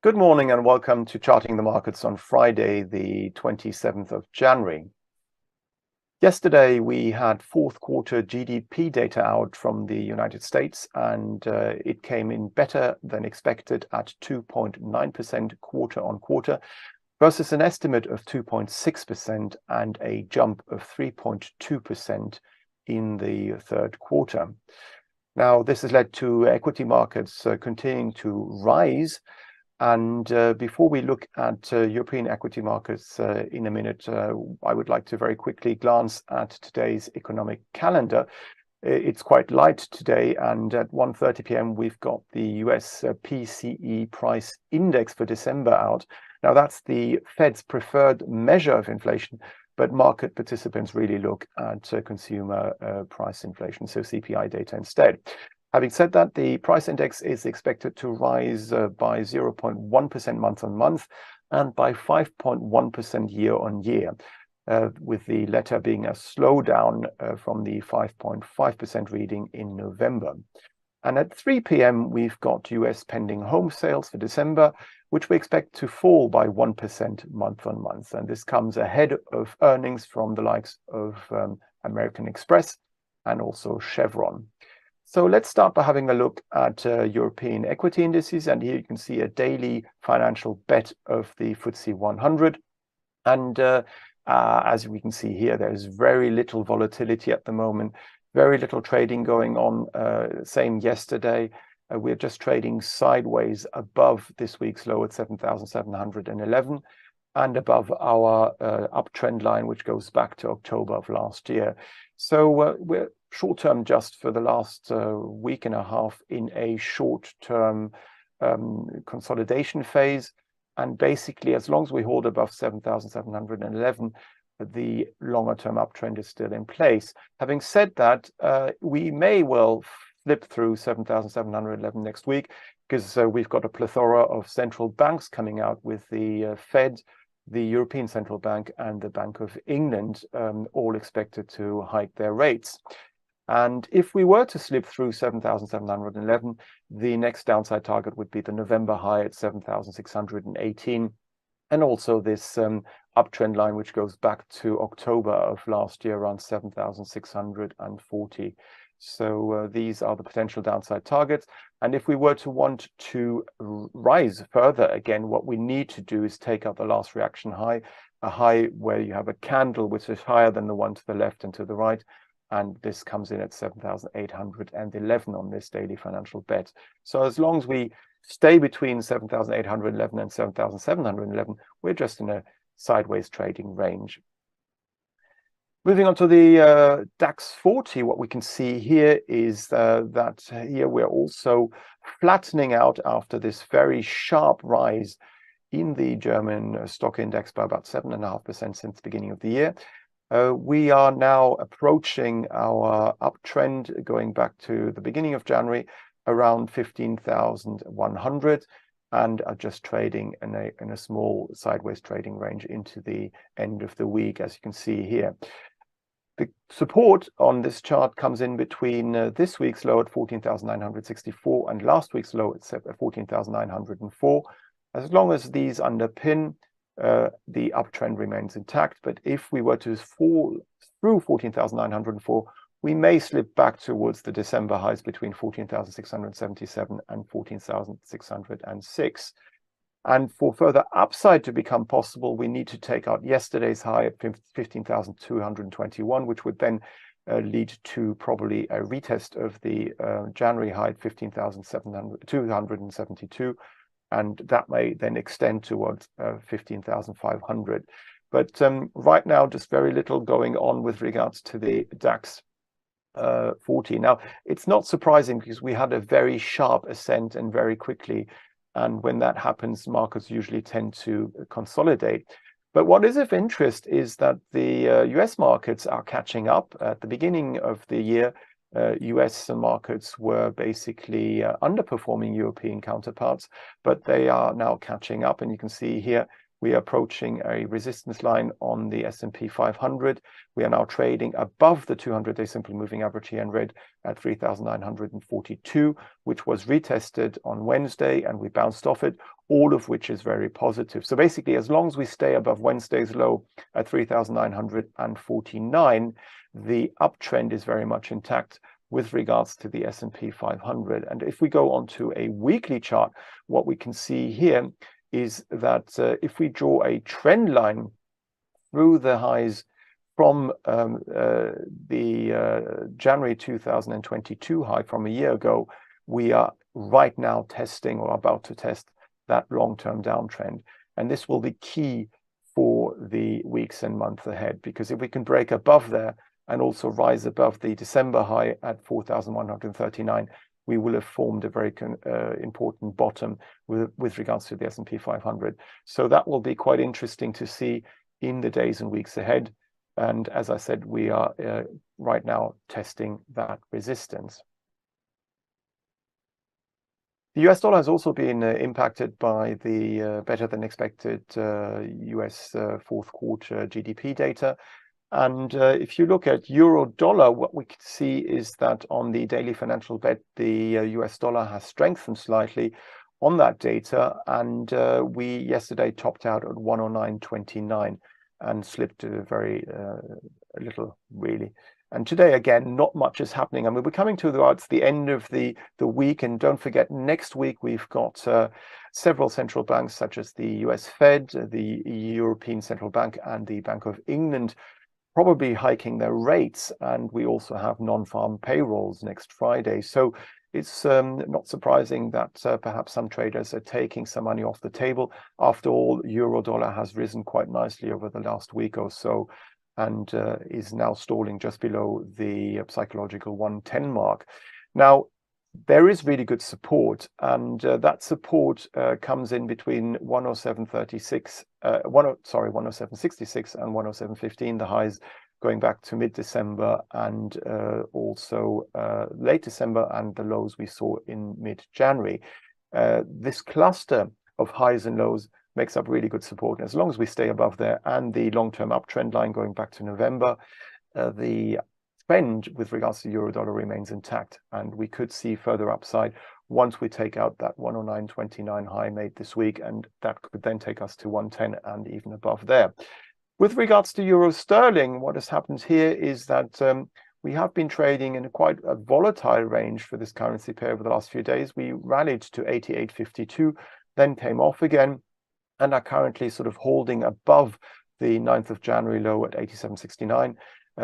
Good morning and welcome to Charting the Markets on Friday, the 27th of January. Yesterday, we had fourth quarter GDP data out from the United States, and it came in better than expected at 2.9% quarter on quarter versus an estimate of 2.6% and a jump of 3.2% in the third quarter. Now, this has led to equity markets continuing to rise. And before we look at European equity markets in a minute, I would like to very quickly glance at today's economic calendar. It's quite light today, and at 1:30 p.m. we've got the US PCE price index for December out. Now, that's the Fed's preferred measure of inflation, but market participants really look at consumer price inflation, so CPI data instead. Having said that, the price index is expected to rise by 0.1% month on month and by 5.1% year on year, with the latter being a slowdown from the 5.5% reading in November. And at 3 p.m., we've got US pending home sales for December, which we expect to fall by 1% month on month. And this comes ahead of earnings from the likes of American Express and also Chevron. So let's start by having a look at European equity indices. And here you can see a daily financial bet of the FTSE 100. And as we can see here, there's very little volatility at the moment, very little trading going on. Same yesterday. We're just trading sideways above this week's low at 7,711 and above our uptrend line, which goes back to October of last year. So we're short-term just for the last week and a half in a short-term consolidation phase. And basically, as long as we hold above 7,711, the longer-term uptrend is still in place. Having said that, we may well flip through 7,711 next week because we've got a plethora of central banks coming out with the Fed, the European Central Bank and the Bank of England, all expected to hike their rates. And if we were to slip through 7,711, the next downside target would be the November high at 7,618, and also this uptrend line, which goes back to October of last year, around 7,640. So these are the potential downside targets. And if we were to want to rise further again, what we need to do is take out the last reaction high, a high where you have a candle which is higher than the one to the left and to the right. And this comes in at 7,811 on this daily financial bet. So as long as we stay between 7,811 and 7,711, we're just in a sideways trading range. Moving on to the DAX 40, what we can see here is that here we're also flattening out after this very sharp rise in the German stock index by about 7.5% since the beginning of the year. We are now approaching our uptrend going back to the beginning of January, around 15,100, and are just trading in a small sideways trading range into the end of the week, as you can see here. The support on this chart comes in between this week's low at 14,964 and last week's low at 14,904. As long as these underpin, the uptrend remains intact. But if we were to fall through 14,904, we may slip back towards the December highs between 14,677 and 14,606. And for further upside to become possible, we need to take out yesterday's high at 15,221, which would then lead to probably a retest of the January high at 15,272. And that may then extend towards 15,500. But right now, just very little going on with regards to the DAX 40. Now, it's not surprising because we had a very sharp ascent and very quickly. And when that happens, markets usually tend to consolidate. But what is of interest is that the US markets are catching up. At the beginning of the year, US markets were basically underperforming European counterparts, but they are now catching up. And you can see here, we are approaching a resistance line on the S&P 500. We are now trading above the 200-day simple moving average here in red at 3,942, which was retested on Wednesday, and we bounced off it, all of which is very positive. So basically, as long as we stay above Wednesday's low at 3,949, the uptrend is very much intact with regards to the S&P 500. And if we go on to a weekly chart, what we can see here is that if we draw a trend line through the highs from the January 2022 high from a year ago, we are right now testing or about to test that long-term downtrend. And this will be key for the weeks and months ahead, because if we can break above there and also rise above the December high at 4,139, we will have formed a very important bottom with regards to the S&P 500. So that will be quite interesting to see in the days and weeks ahead. And as I said, we are right now testing that resistance. The US dollar has also been impacted by the better than expected US fourth quarter GDP data. And if you look at euro dollar, what we can see is that on the daily financial bet, the US dollar has strengthened slightly on that data. And we yesterday topped out at 109.29 and slipped very little, really. And today, again, not much is happening. I mean, we're coming towards the end of the week. And don't forget, next week, we've got several central banks, such as the US Fed, the European Central Bank, and the Bank of England, probably hiking their rates. And we also have non-farm payrolls next Friday. So it's not surprising that perhaps some traders are taking some money off the table. After all, euro dollar has risen quite nicely over the last week or so, and is now stalling just below the psychological 110 mark. Now, there is really good support, and that support comes in between 107.36, 107.66 and 107.15, the highs going back to mid-December and also late December, and the lows we saw in mid-January. This cluster of highs and lows makes up really good support. And as long as we stay above there and the long-term uptrend line going back to November, the trend with regards to euro dollar remains intact, and we could see further upside once we take out that 109.29 high made this week, and that could then take us to 110 and even above there. With regards to euro sterling, what has happened here is that we have been trading in quite a volatile range for this currency pair over the last few days. We rallied to 88.52, then came off again, and are currently sort of holding above the 9th of January low at 87.69,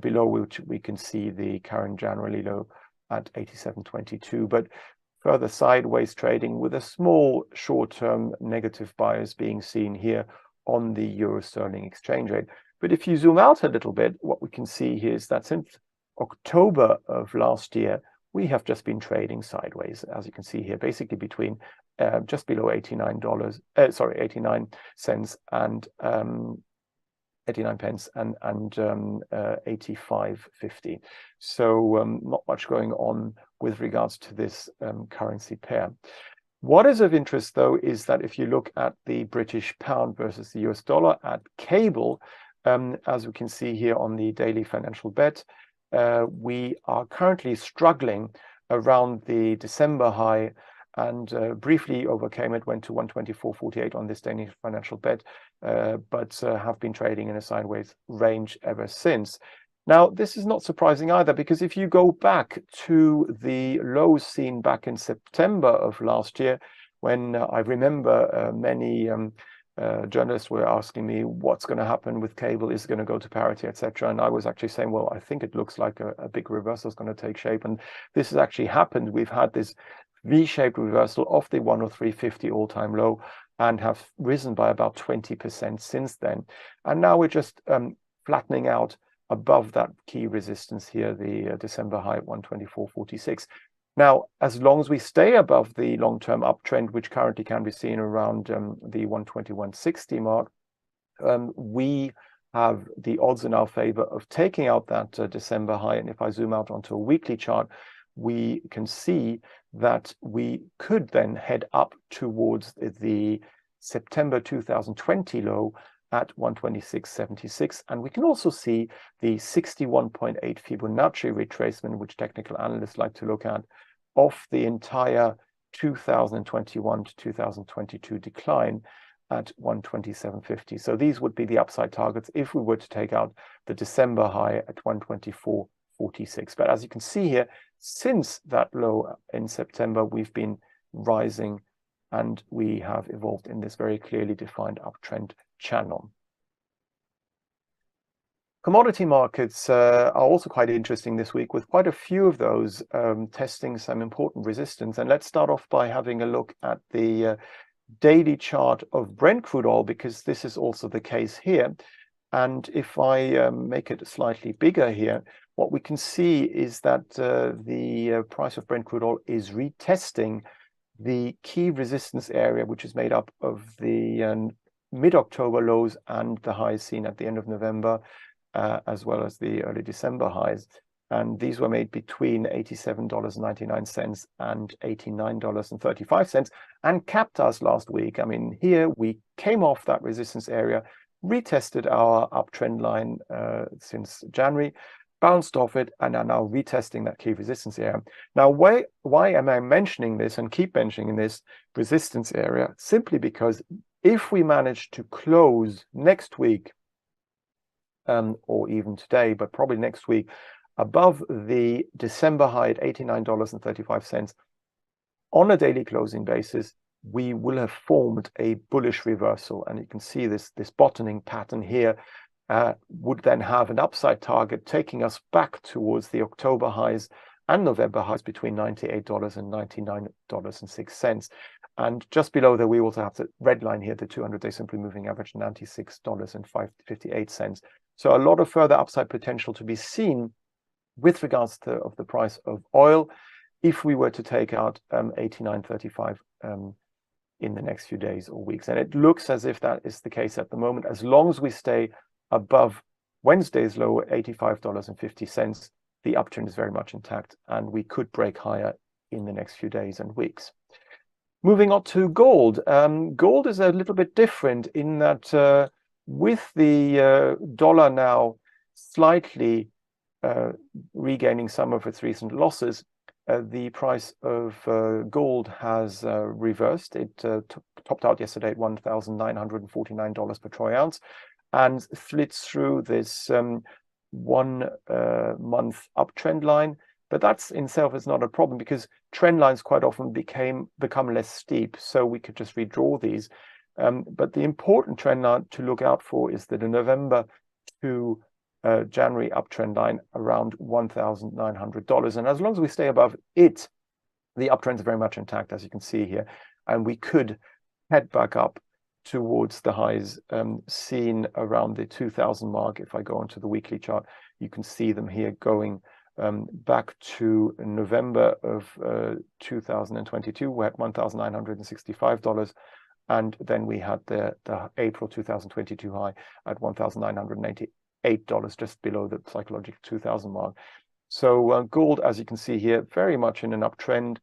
below which we can see the current January low at 87.22, but further sideways trading with a small short-term negative bias being seen here on the euro-sterling exchange rate. But if you zoom out a little bit, what we can see here is that since October of last year, we have just been trading sideways, as you can see here, basically between just below $89 and 89 pence and 85.50. So not much going on with regards to this currency pair. What is of interest, though, is that if you look at the British pound versus the US dollar at cable, as we can see here on the daily financial bet, we are currently struggling around the December high, and briefly overcame it, went to 124.48 on this Danish financial bet, but have been trading in a sideways range ever since. Now, this is not surprising either, because if you go back to the lows seen back in September of last year, when I remember many journalists were asking me what's going to happen with cable, is it going to go to parity, etc. And I was actually saying, well, I think it looks like a big reversal is going to take shape. And this has actually happened. We've had this V-shaped reversal of the 103.50 all-time low and have risen by about 20% since then. And now we're just flattening out above that key resistance here, the December high at 124.46. Now, as long as we stay above the long-term uptrend, which currently can be seen around the 121.60 mark, we have the odds in our favor of taking out that December high. And if I zoom out onto a weekly chart, we can see that we could then head up towards the September 2020 low at 126.76, and we can also see the 61.8 Fibonacci retracement, which technical analysts like to look at, of the entire 2021 to 2022 decline at 127.50. So these would be the upside targets if we were to take out the December high at 124.46. But as you can see here, since that low in September, we've been rising and we have evolved in this very clearly defined uptrend channel. Commodity markets are also quite interesting this week, with quite a few of those testing some important resistance. And let's start off by having a look at the daily chart of Brent crude oil, because this is also the case here. And if I make it slightly bigger here, what we can see is that the price of Brent crude oil is retesting the key resistance area, which is made up of the mid-October lows and the highs seen at the end of November, as well as the early December highs. And these were made between $87.99 and $89.35 and capped us last week. I mean, here we came off that resistance area, retested our uptrend line since January, bounced off it, and are now retesting that key resistance area. Now, why am I mentioning this and keep mentioning this resistance area? Simply because if we manage to close next week, or even today, but probably next week, above the December high at $89.35 on a daily closing basis, we will have formed a bullish reversal. And you can see this bottoming pattern here would then have an upside target taking us back towards the October highs and November highs between $98 and $99.06. And just below there, we also have the red line here, the 200-day simply moving average, $96.58. So a lot of further upside potential to be seen with regards to the price of oil if we were to take out 89.35 in the next few days or weeks. And it looks as if that is the case at the moment. As long as we stay above Wednesday's low at $85.50, the uptrend is very much intact, and we could break higher in the next few days and weeks. Moving on to gold. Gold is a little bit different in that with the dollar now slightly regaining some of its recent losses, the price of gold has reversed. It topped out yesterday at $1,949 per troy ounce and slid through this 1 month uptrend line. But that's in itself is not a problem, because trend lines quite often become less steep, so we could just redraw these. But the important trend line to look out for is the November to January uptrend line around $1,900. And as long as we stay above it, the uptrend is very much intact, as you can see here. And we could head back up towards the highs seen around the 2000 mark. If I go onto the weekly chart, you can see them here going back to November of 2022. We're at $1,965. And then we had the April 2022 high at $1,988, just below the psychological 2000 mark. So gold, as you can see here, very much in an uptrend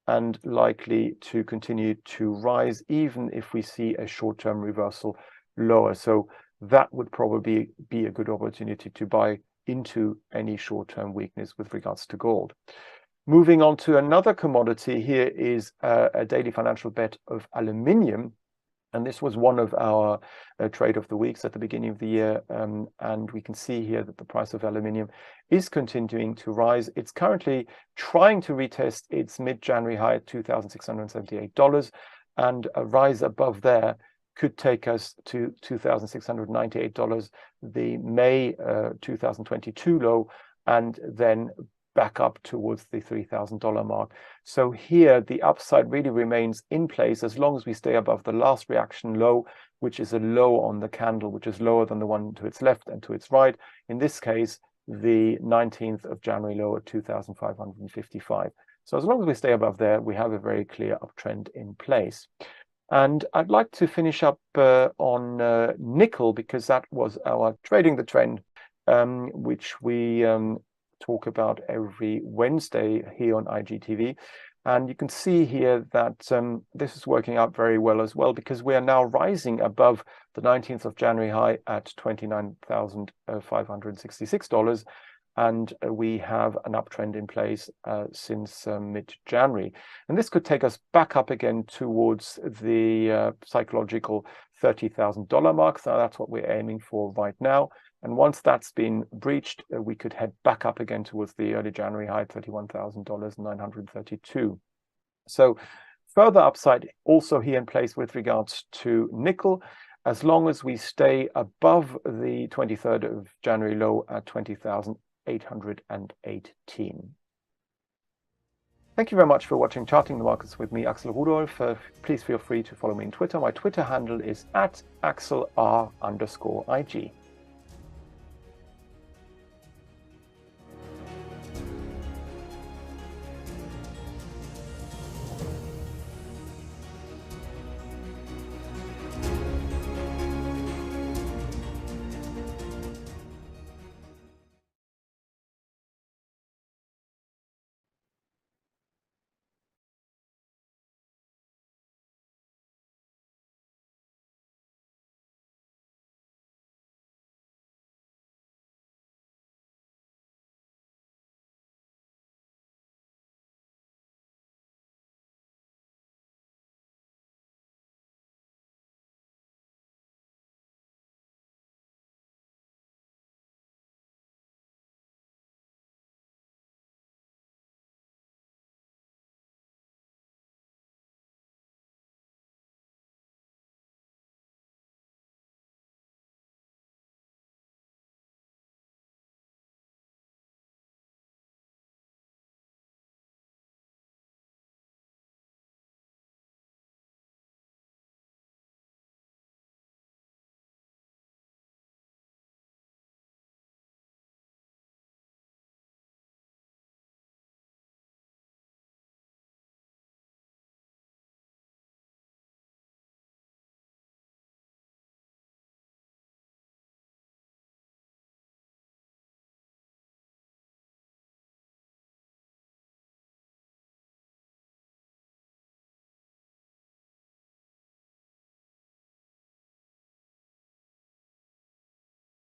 and likely to continue to rise, even if we see a short-term reversal lower. So that would probably be a good opportunity to buy into any short-term weakness with regards to gold. Moving on to another commodity, here is a daily financial bet of aluminium. And this was one of our trade of the weeks at the beginning of the year. And we can see here that the price of aluminium is continuing to rise. It's currently trying to retest its mid-January high at $2,678. And a rise above there could take us to $2,698, the May 2022 low, and then back up towards the $3,000 mark. So here the upside really remains in place as long as we stay above the last reaction low, which is a low on the candle, which is lower than the one to its left and to its right. In this case, the 19th of January low at 2,555. So as long as we stay above there, we have a very clear uptrend in place. And I'd like to finish up on nickel, because that was our Trading the Trend, which we talk about every Wednesday here on IGTV. And you can see here that this is working out very well as well, because we are now rising above the 19th of January high at $29,566. And we have an uptrend in place since mid-January. And this could take us back up again towards the psychological $30,000 mark. So that's what we're aiming for right now. And once that's been breached, we could head back up again towards the early January high, $31,932. So further upside also here in place with regards to nickel, as long as we stay above the 23rd of January low at 20,818. Thank you very much for watching Charting the Markets with me, Axel Rudolph. Please feel free to follow me on Twitter. My Twitter handle is @AxelR_IG.